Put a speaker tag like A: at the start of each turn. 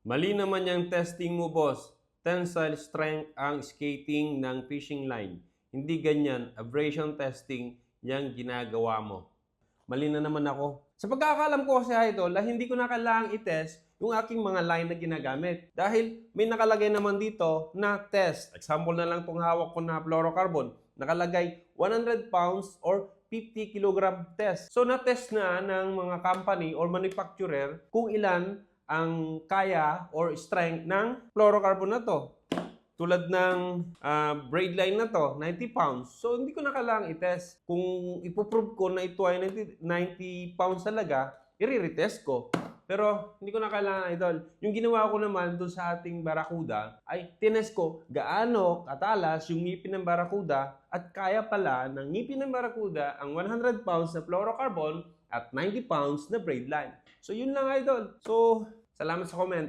A: Mali naman yung testing mo, boss. Tensile strength ang skating ng fishing line. Hindi ganyan. Abrasion testing yung ginagawa mo. Mali na naman ako. Sa pagkakalam ko kasi, idol, hindi ko na kailangang i-test yung aking mga line na ginagamit. Dahil may nakalagay naman dito na test. Example na lang itong hawak ko na fluorocarbon. Nakalagay 100 pounds or 50 kilogram test. So, na-test na ng mga company or manufacturer kung ilan ang kaya or strength ng fluorocarbon na to. Tulad ng braid line na to, 90 pounds. So, hindi ko na kailangang i-test. Kung ipoprove ko na ito ay 90 pounds talaga, i-retest ko. Pero, hindi ko na kailangan, idol. Yung ginawa ko naman doon sa ating barakuda, ay tinest ko gaano katalas yung ngipin ng barakuda at kaya pala ng ngipin ng barakuda ang 100 pounds na fluorocarbon at 90 pounds na braid line. So, yun lang, idol. So, salamat sa comment.